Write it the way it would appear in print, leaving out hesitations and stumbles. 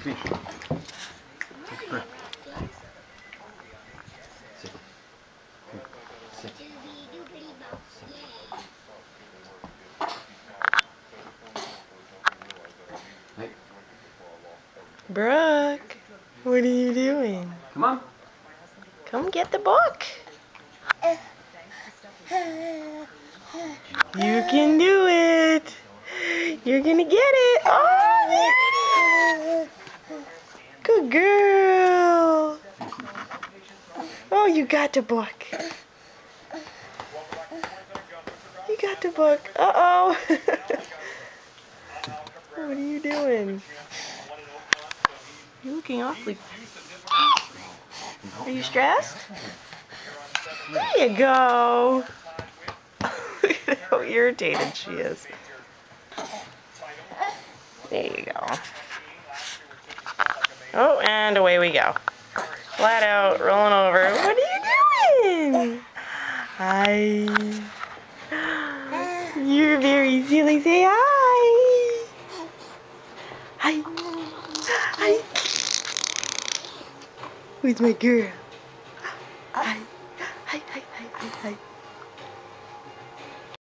fish. Come on. Sit. Sit. Sit. Hey. Brooke, what are you doing? Come on. Come get the book. You can do it. You're gonna get it. Oh, there it is. Good girl. Oh, you got the book. You got the book. Uh-oh. What are you doing? You're looking awfully... Are you stressed? There you go. Look at how irritated she is. There you go. Oh, and away we go. Flat out, rolling over. What are you doing? Hi. You're very silly. Say hi. Hi. Hi. Who's my girl? Hi. Hi, hi, hi, hi, hi.